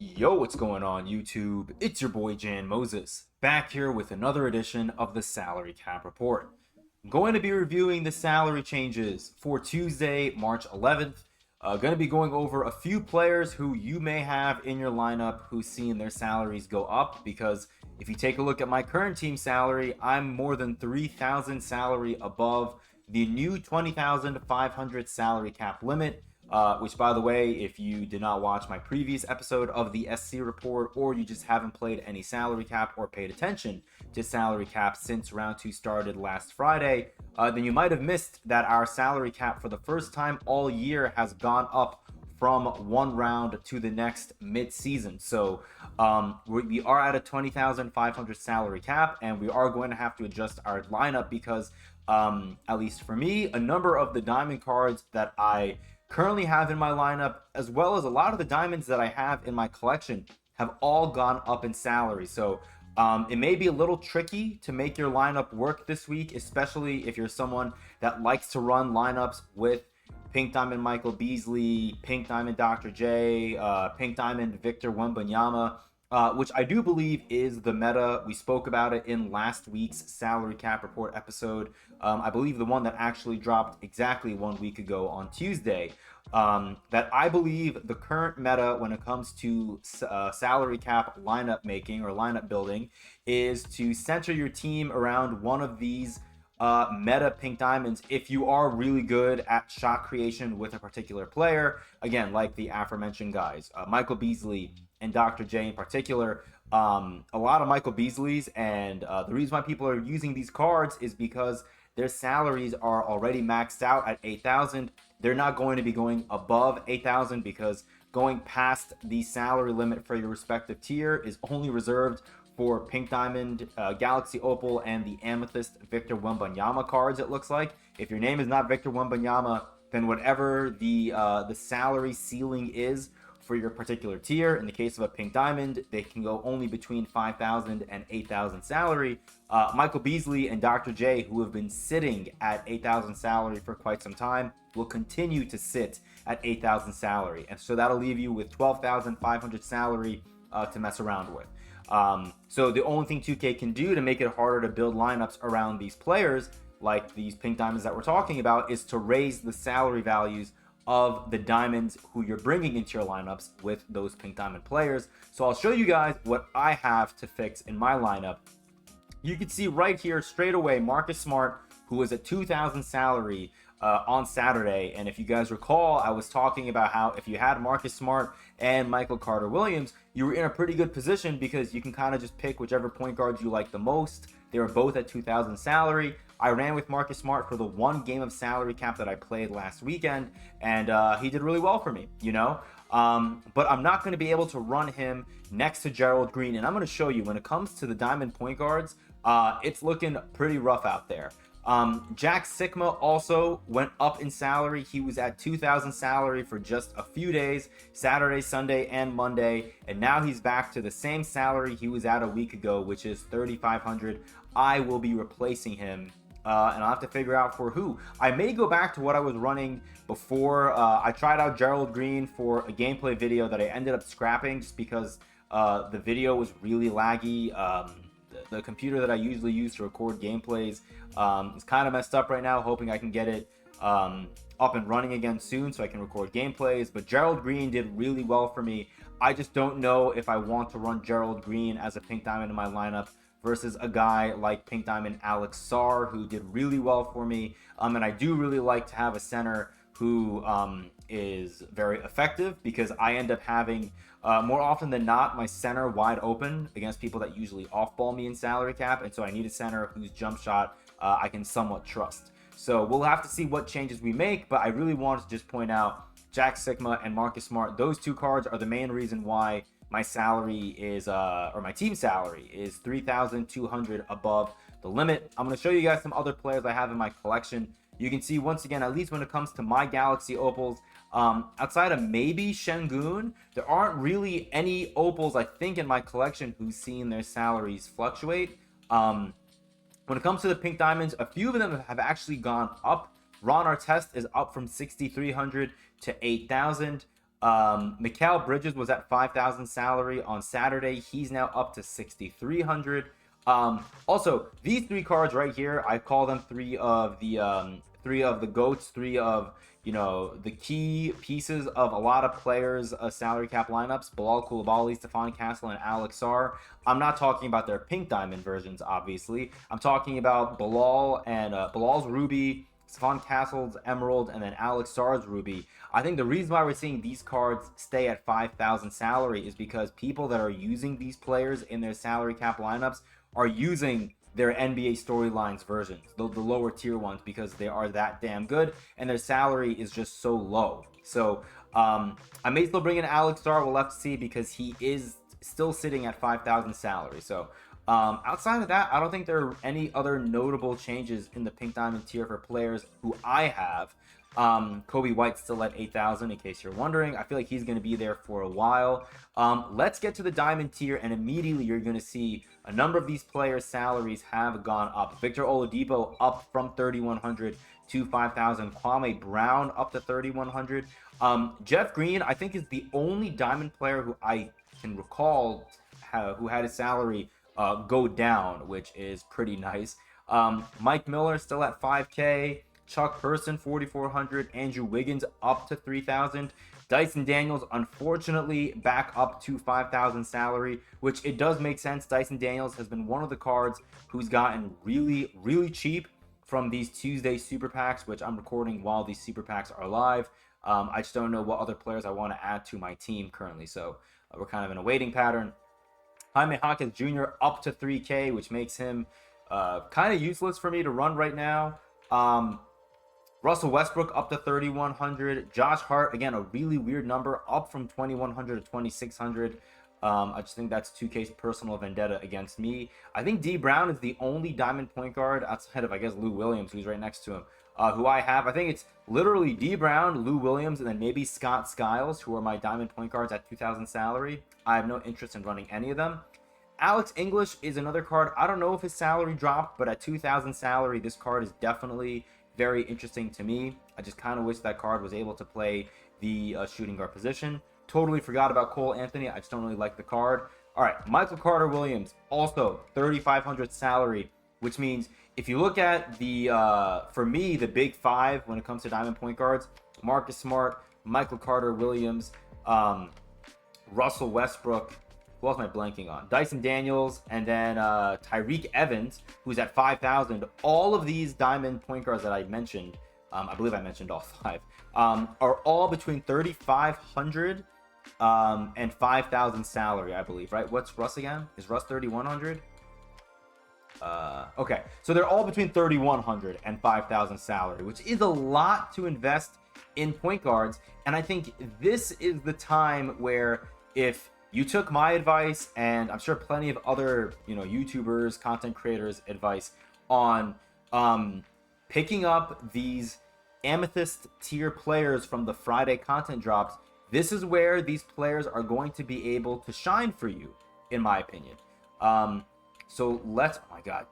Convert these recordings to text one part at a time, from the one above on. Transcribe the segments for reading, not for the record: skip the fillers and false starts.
Yo, what's going on YouTube? It's your boy Jan Moses, back here with another edition of the Salary Cap Report. I'm going to be reviewing the salary changes for Tuesday, March 11th. Going to be going over a few players who you may have in your lineup who's seen their salaries go up, because if you take a look at my current team salary, I'm more than 3,000 salary above the new 20,500 salary cap limit. Which, by the way, if you did not watch my previous episode of the SC report, or you just haven't played any salary cap or paid attention to salary cap since round 2 started last Friday, then you might have missed that our salary cap for the first time all year has gone up from one round to the next mid-season. So we are at a 20,500 salary cap, and we are going to have to adjust our lineup because, at least for me, a number of the diamond cards that I currently have in my lineup, as well as a lot of the diamonds that I have in my collection, have all gone up in salary. So it may be a little tricky to make your lineup work this week, especially if you're someone that likes to run lineups with Pink Diamond Michael Beasley, Pink Diamond Dr. J, Pink Diamond Victor Wembanyama, which I do believe is the meta. We spoke about it in last week's salary cap report episode. I believe the one that actually dropped exactly 1 week ago on Tuesday. That I believe the current meta when it comes to salary cap lineup making or lineup building is to center your team around one of these meta pink diamonds if you are really good at shot creation with a particular player. Again, like the aforementioned guys, Michael Beasley and Dr. J in particular. A lot of Michael Beasleys, and the reason why people are using these cards is because their salaries are already maxed out at 8,000. They're not going to be going above 8,000 because going past the salary limit for your respective tier is only reserved for Pink Diamond, Galaxy Opal, and the Amethyst Victor Wembanyama cards, it looks like. If your name is not Victor Wembanyama, then whatever the salary ceiling is for your particular tier, in the case of a Pink Diamond, they can go only between 5,000 and 8,000 salary. Michael Beasley and Dr. J, who have been sitting at 8,000 salary for quite some time, will continue to sit at 8,000 salary. And so that'll leave you with 12,500 salary to mess around with. So the only thing 2K can do to make it harder to build lineups around these players, like these Pink Diamonds that we're talking about, is to raise the salary values of the diamonds who you're bringing into your lineups with those Pink Diamond players. So I'll show you guys what I have to fix in my lineup. You can see right here straight away Marcus Smart, who was at 2,000 salary on Saturday. And if you guys recall, I was talking about how if you had Marcus Smart and Michael Carter Williams, you were in a pretty good position because you can kind of just pick whichever point guards you like the most. They were both at 2,000 salary. I ran with Marcus Smart for the one game of salary cap that I played last weekend, and he did really well for me, you know? But I'm not going to be able to run him next to Gerald Green, and I'm going to show you when it comes to the diamond point guards, it's looking pretty rough out there. Jack Sigma also went up in salary. He was at 2,000 salary for just a few days, Saturday, Sunday, and Monday, and now he's back to the same salary he was at a week ago, which is 3,500. I will be replacing him, and I'll have to figure out for who. I may go back to what I was running before. I tried out Gerald Green for a gameplay video that I ended up scrapping just because the video was really laggy. The computer that I usually use to record gameplays is kind of messed up right now, hoping I can get it up and running again soon so I can record gameplays. But Gerald Green did really well for me. I just don't know if I want to run Gerald Green as a Pink Diamond in my lineup versus a guy like Pink Diamond Alex Sarr, who did really well for me. And I do really like to have a center who is very effective, because I end up having more often than not my center wide open against people that usually off-ball me in salary cap, and so I need a center whose jump shot I can somewhat trust. So we'll have to see what changes we make, but I really wanted to just point out Jack Sigma and Marcus Smart. Those two cards are the main reason why my salary is, or my team salary is 3,200 above the limit. I'm going to show you guys some other players I have in my collection. You can see, once again, at least when it comes to my Galaxy Opals, outside of maybe Şengün, there aren't really any Opals, I think, in my collection who's seen their salaries fluctuate. When it comes to the Pink Diamonds, a few of them have actually gone up. Ron Artest is up from 6,300 to 8,000. Mikal Bridges was at 5,000 salary on Saturday. He's now up to 6,300. Also, these three cards right here, I call them three of the goats, three of the key pieces of a lot of players' salary cap lineups. Bilal Coulibaly, Stephon Castle, and Alex Sarr. I'm not talking about their pink diamond versions, obviously. I'm talking about Bilal and Bilal's ruby, Stephon Castle's emerald, and then Alex Sarr's ruby. I think the reason why we're seeing these cards stay at 5,000 salary is because people that are using these players in their salary cap lineups are using their NBA storylines versions, the lower tier ones, because they are that damn good and their salary is just so low. So I may still bring in Alex Sarr. We'll have to see, because he is still sitting at 5,000 salary. So outside of that, I don't think there are any other notable changes in the pink diamond tier for players who I have. Kobe White's still at 8,000, in case you're wondering. I feel like he's going to be there for a while. Let's get to the diamond tier, and immediately you're going to see a number of these players' salaries have gone up. Victor Oladipo up from 3,100 to 5,000. Kwame Brown up to 3,100. Jeff Green, I think, is the only diamond player who I can recall who had his salary go down, which is pretty nice. Mike Miller still at 5K. Chuck Person, 4,400. Andrew Wiggins up to 3,000. Dyson Daniels, unfortunately, back up to 5,000 salary, which it does make sense. Dyson Daniels has been one of the cards who's gotten really, really cheap from these Tuesday super packs, which I'm recording while these super packs are live. I just don't know what other players I want to add to my team currently, so we're kind of in a waiting pattern. Jaime Hawkins Jr. up to 3K, which makes him kind of useless for me to run right now. Russell Westbrook up to 3,100. Josh Hart, again, a really weird number, up from 2,100 to 2,600. I just think that's 2K's personal vendetta against me. I think D Brown is the only diamond point guard outside of, I guess, Lou Williams, who's right next to him, who I have. I think it's literally D Brown, Lou Williams, and then maybe Scott Skiles, who are my diamond point guards at 2,000 salary. I have no interest in running any of them. Alex English is another card. I don't know if his salary dropped, but at 2,000 salary, this card is definitely very interesting to me. I just kind of wish that card was able to play the shooting guard position. Totally forgot about Cole Anthony. I just don't really like the card. All right, Michael Carter Williams, also 3,500 salary, which means if you look at the, for me, the big five when it comes to diamond point guards, Marcus Smart, Michael Carter Williams, Russell Westbrook, who else am I blanking on? Dyson Daniels, and then Tyreek Evans, who's at 5,000. All of these diamond point guards that I mentioned, I believe I mentioned all five, are all between 3,500 and 5,000 salary, I believe, right? What's Russ again? Is Russ 3,100? Okay, so they're all between 3,100 and 5,000 salary, which is a lot to invest in point guards. And I think this is the time where if you took my advice, and I'm sure plenty of other, YouTubers, content creators' advice on picking up these amethyst tier players from the Friday content drops, this is where these players are going to be able to shine for you, in my opinion. So let's, oh my God,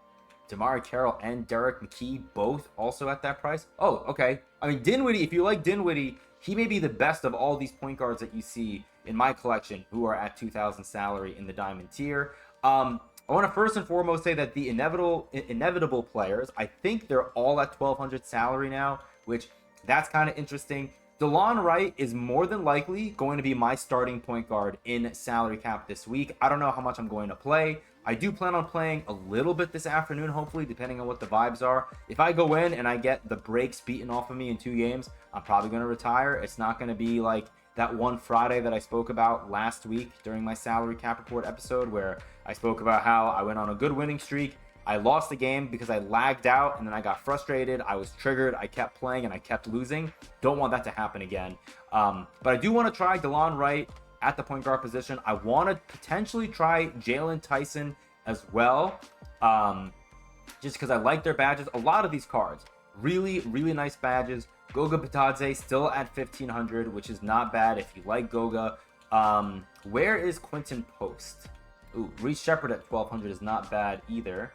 Damari Carroll and Derek McKee both also at that price. Oh, okay. I mean, Dinwiddie, if you like Dinwiddie, he may be the best of all these point guards that you see in my collection who are at 2,000 salary in the diamond tier. I want to first and foremost say that the inevitable players, I think they're all at 1,200 salary now, which that's kind of interesting. DeLon Wright is more than likely going to be my starting point guard in salary cap this week. I don't know how much I'm going to play. I do plan on playing a little bit this afternoon, hopefully, depending on what the vibes are. If I go in and I get the breaks beaten off of me in 2 games, I'm probably going to retire. It's not going to be like that one Friday that I spoke about last week during my salary cap report episode, where I spoke about how I went on a good winning streak. I lost the game because I lagged out and then I got frustrated. I was triggered. I kept playing and I kept losing. Don't want that to happen again. But I do want to try DeLon Wright at the point guard position. I want to potentially try Jalen Tyson as well, just because I like their badges. A lot of these cards, really, really nice badges. Goga Bitadze still at 1,500, which is not bad if you like Goga. Where is Quinton Post? Ooh, Reece Shepard at 1,200 is not bad either.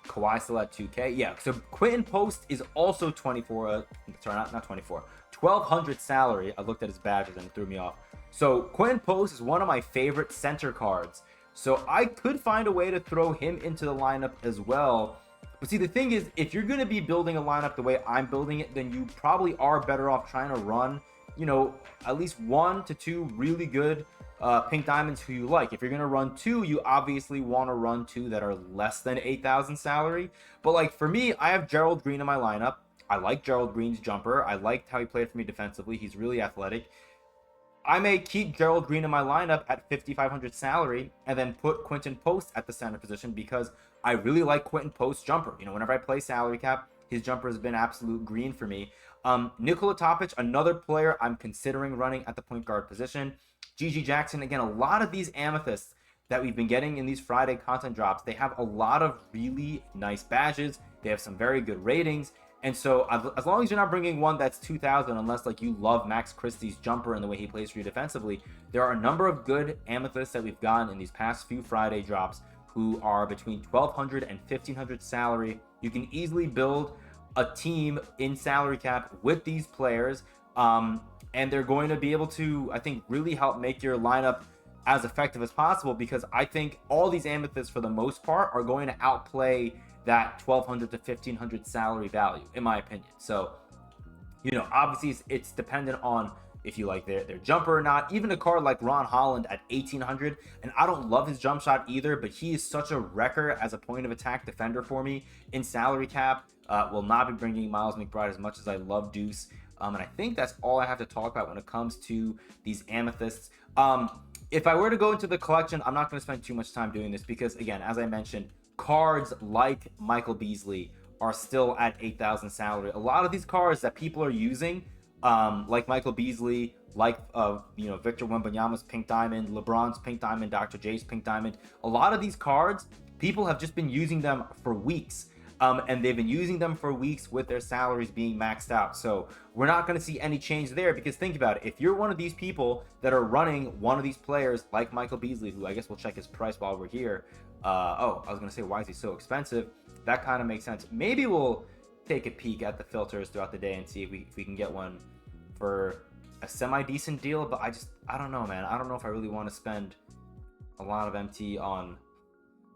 Kawhi still at 2K. Yeah, so Quinton Post is also 24. Sorry, not 24. 1,200 salary. I looked at his badges and it threw me off. So Quentin Post is one of my favorite center cards. So I could find a way to throw him into the lineup as well. But see, the thing is, if you're going to be building a lineup the way I'm building it, then you probably are better off trying to run, you know, at least 1 to 2 really good pink diamonds who you like. If you're going to run 2, you obviously want to run 2 that are less than 8,000 salary. But like for me, I have Gerald Green in my lineup. I like Gerald Green's jumper. I liked how he played for me defensively. He's really athletic. I may keep Gerald Green in my lineup at 5,500 salary and then put Quentin Post at the center position because I really like Quentin Post's jumper. You know, whenever I play salary cap, his jumper has been absolute green for me. Nikola Topic, another player I'm considering running at the point guard position. Gigi Jackson, again, a lot of these amethysts that we've been getting in these Friday content drops, they have a lot of really nice badges. They have some very good ratings. And so as long as you're not bringing one that's 2,000, unless like you love Max Christie's jumper and the way he plays for you defensively, there are a number of good amethysts that we've gotten in these past few Friday drops who are between 1,200 and 1,500 salary. You can easily build a team in salary cap with these players, and they're going to be able to, I think, really help make your lineup as effective as possible, because I think all these amethysts for the most part are going to outplay that 1,200 to 1,500 salary value, in my opinion. So, you know, obviously it's dependent on if you like their jumper or not. Even a card like Ron Holland at 1,800, and I don't love his jump shot either, but he is such a wrecker as a point of attack defender for me in salary cap. Will not be bringing Miles McBride as much as I love Deuce. And I think that's all I have to talk about when it comes to these amethysts. If I were to go into the collection, I'm not going to spend too much time doing this because, again, as I mentioned, cards like Michael Beasley are still at 8,000 salary. A lot of these cards that people are using, like Michael Beasley, like Victor Wembanyama's pink diamond, LeBron's pink diamond, Dr. J's pink diamond, a lot of these cards, people have just been using them for weeks. And they've been using them for weeks with their salaries being maxed out. So we're not going to see any change there, because think about it. If you're one of these people that are running one of these players like Michael Beasley, who I guess we'll check his price while we're here. I was going to say, why is he so expensive? That kind of makes sense. Maybe we'll take a peek at the filters throughout the day and see if we can get one for a semi-decent deal. But I don't know, man. I don't know if I really want to spend a lot of MT on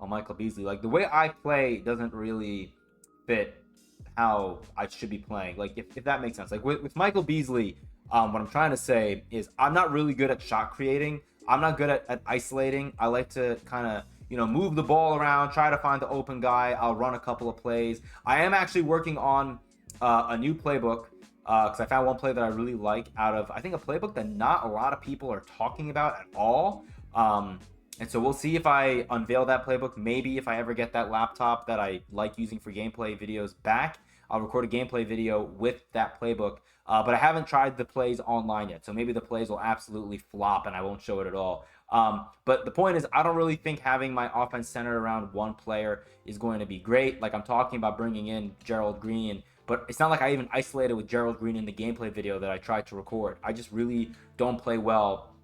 Michael Beasley. Like, the way I play doesn't really fit how I should be playing. Like, if that makes sense. Like with Michael Beasley, what I'm trying to say is I'm not really good at shot creating. I'm not good at isolating. I like to kind of, move the ball around, try to find the open guy. I'll run a couple of plays. I am actually working on a new playbook because I found one play that I really like out of, I think, a playbook that not a lot of people are talking about at all. And so we'll see if I unveil that playbook. Maybe if I ever get that laptop that I like using for gameplay videos back, I'll record a gameplay video with that playbook. But I haven't tried the plays online yet. So maybe the plays will absolutely flop and I won't show it at all. But the point is, I don't really think having my offense centered around one player is going to be great. Like, I'm talking about bringing in Gerald Green, but it's not like I even isolated with Gerald Green in the gameplay video that I tried to record. I just really don't play well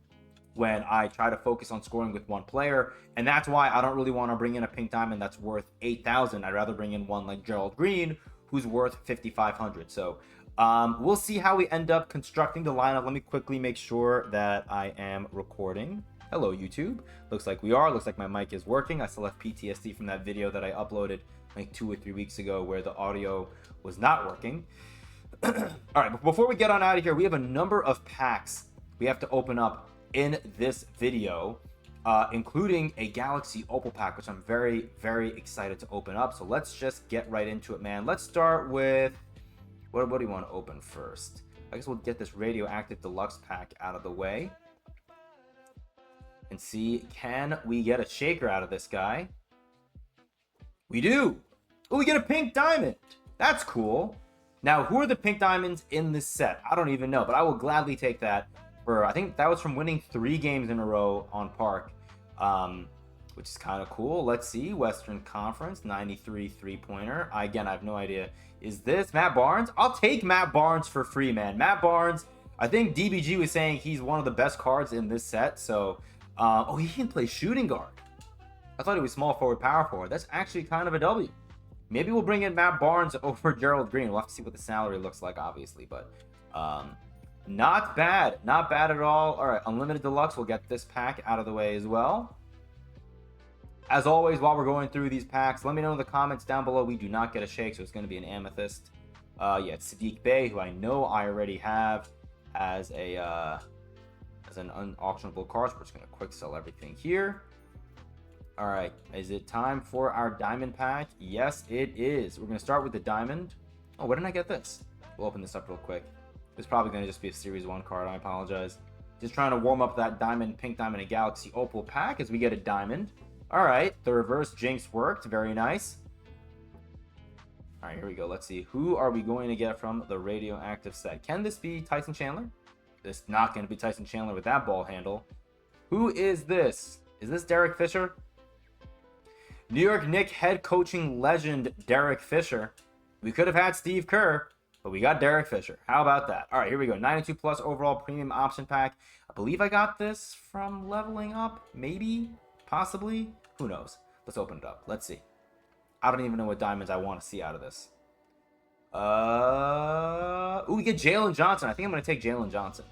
when I try to focus on scoring with one player. And that's why I don't really want to bring in a pink diamond that's worth 8,000. I'd rather bring in one like Gerald Green, who's worth 5,500. So we'll see how we end up constructing the lineup. Let me quickly make sure that I am recording. Hello, YouTube. Looks like we are. Looks like my mic is working. I still have PTSD from that video that I uploaded like 2 or 3 weeks ago where the audio was not working. All right, but before we get on out of here, we have a number of packs we have to open up in this video, including a Galaxy Opal pack, which I'm very, very excited to open up. So let's just get right into it, man. Let's start with, what do you want to open first? I guess we'll get this Radioactive Deluxe pack out of the way and see, can we get a shaker out of this guy? We do. Oh, we get a pink diamond. That's cool. Now, who are the pink diamonds in this set? I don't even know, but I will gladly take that. I think that was from winning 3 games in a row on Park, which is kind of cool. Let's see. Western Conference, 93 3-pointer. Again, I have no idea. Is this Matt Barnes? I'll take Matt Barnes for free, man. Matt Barnes, I think DBG was saying he's one of the best cards in this set. So, oh, he can play shooting guard. I thought he was small forward, power forward. That's actually kind of a W. Maybe we'll bring in Matt Barnes over Gerald Green. We'll have to see what the salary looks like, obviously. But Not bad. Not bad at all. All right, Unlimited Deluxe. We'll get this pack out of the way as well. As always, while we're going through these packs, let me know in the comments down below. We do not get a shake, so it's going to be an Amethyst. Yeah, it's Sadiq Bey, who I know I already have as an unauctionable card. So we're just going to quick sell everything here. All right, is it time for our diamond pack? Yes, it is. We're going to start with the diamond. Oh, where did I get this? We'll open this up real quick. It's probably going to just be a Series 1 card. I apologize. Just trying to warm up that diamond, pink diamond, and galaxy opal pack as we get a diamond. All right, the reverse jinx worked. Very nice. All right, here we go. Let's see. Who are we going to get from the radioactive set? Can this be Tyson Chandler? This is not going to be Tyson Chandler with that ball handle. Who is this? Is this Derek Fisher? New York Knicks head coaching legend Derek Fisher. We could have had Steve Kerr, but we got Derek Fisher. How about that? All right, here we go. 92 plus overall premium option pack. I believe I got this from Leveling Up. Maybe, possibly. Who knows? Let's open it up. Let's see. I don't even know what diamonds I want to see out of this. Ooh, we get Jalen Johnson. I think I'm going to take Jalen Johnson.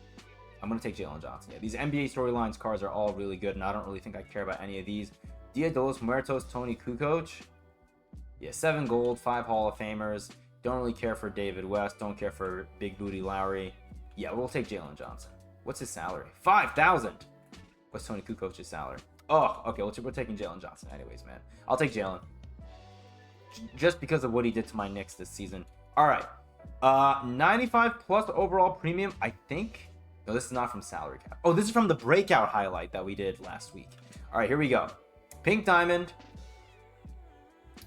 Yeah, these NBA storylines cards are all really good, and I don't really think I care about any of these. Dia de los Muertos, Tony Kukoc. Yeah, 7 gold, 5 Hall of Famers. Don't really care for David West. Don't care for Big Booty Lowry. Yeah, we'll take Jalen Johnson. What's his salary? 5,000. What's Tony Kukoc's salary? Oh, okay. We're taking Jalen Johnson anyways, man. I'll take Jalen. Just because of what he did to my Knicks this season. All right. 95 plus overall premium, I think. No, this is not from salary cap. Oh, this is from the breakout highlight that we did last week. All right, here we go. Pink diamond.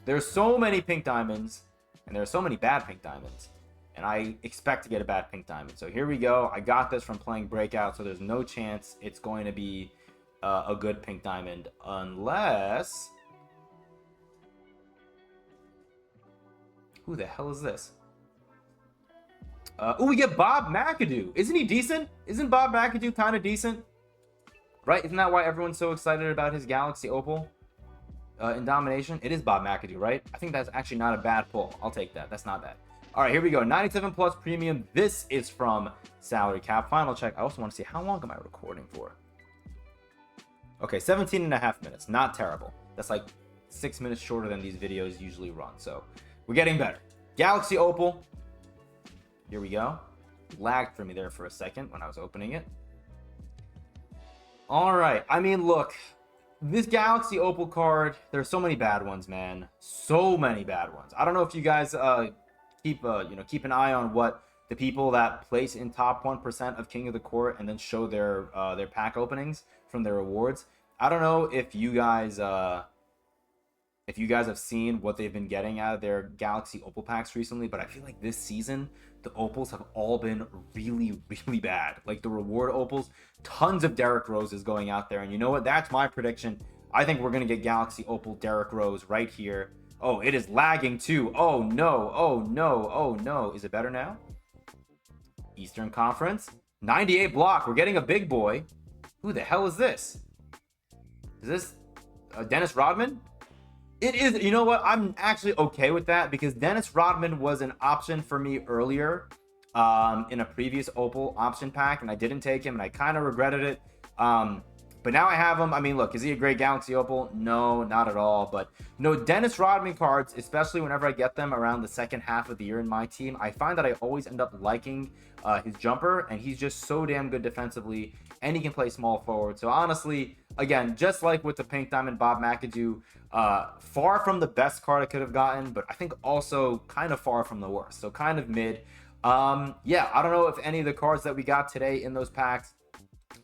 There's so many pink diamonds, and there are so many bad pink diamonds, and I expect to get a bad pink diamond. So here we go. I got this from playing breakout, so there's no chance it's going to be a good pink diamond unless... Who the hell is this? Oh, we get Bob McAdoo. Isn't he decent? Isn't Bob McAdoo kind of decent? Right? Isn't that why everyone's so excited about his Galaxy Opal in Domination? It is Bob McAdoo, right? I think that's actually not a bad pull. I'll take that. That's not bad. All right, here we go. 97 plus premium. This is from Salary Cap. Final check. I also want to see how long am I recording for? Okay, 17 and a half minutes. Not terrible. That's like 6 minutes shorter than these videos usually run. So we're getting better. Galaxy Opal. Here we go. Lagged for me there for a second when I was opening it. All right. I mean, look, this Galaxy Opal card, there's so many bad ones, man. So many bad ones. I don't know if you guys keep an eye on what the people that place in top 1% of King of the Court and then show their pack openings from their awards. I don't know if you guys have seen what they've been getting out of their Galaxy Opal packs recently, but I feel like this season the opals have all been really, really bad. Like the reward opals, tons of Derrick Roses going out there. And you know what? That's my prediction. I think we're going to get Galaxy Opal Derrick Rose right here. Oh, it is lagging too. Oh, no. Oh, no. Oh, no. Is it better now? Eastern Conference. 98 block. We're getting a big boy. Who the hell is this? Is this Dennis Rodman? It is. You know what? I'm actually okay with that because Dennis Rodman was an option for me earlier in a previous Opal option pack, and I didn't take him, and I kind of regretted it. But now I have him. I mean, look, is he a great Galaxy Opal? No, not at all. But no, Dennis Rodman cards, especially whenever I get them around the second half of the year in my team, I find that I always end up liking his jumper, and he's just so damn good defensively, and he can play small forward. So honestly, again, just like with the Pink Diamond Bob McAdoo, far from the best card I could have gotten, but I think also kind of far from the worst. So kind of mid. Yeah, I don't know if any of the cards that we got today in those packs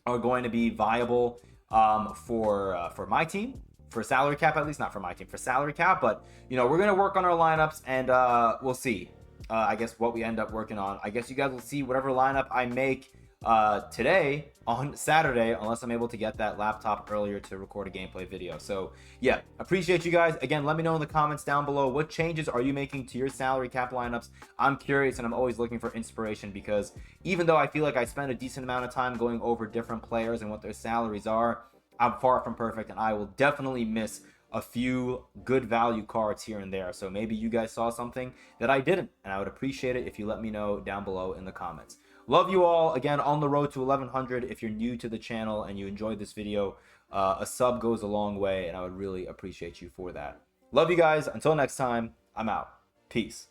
are going to be viable for my team, for salary cap, at least not for my team, for salary cap. But you know, we're gonna work on our lineups, and we'll see. I guess what we end up working on. I guess you guys will see whatever lineup I make today on Saturday, unless I'm able to get that laptop earlier to record a gameplay video. So yeah, appreciate you guys. Again, let me know in the comments down below, what changes are you making to your salary cap lineups? I'm curious, and I'm always looking for inspiration, because even though I feel like I spend a decent amount of time going over different players and what their salaries are, I'm far from perfect, and I will definitely miss a few good value cards here and there. So maybe you guys saw something that I didn't, and I would appreciate it if you let me know down below in the comments. Love you all. Again, on the road to 1100. If you're new to the channel and you enjoyed this video, a sub goes a long way, and I would really appreciate you for that. Love you guys. Until next time, I'm out. Peace.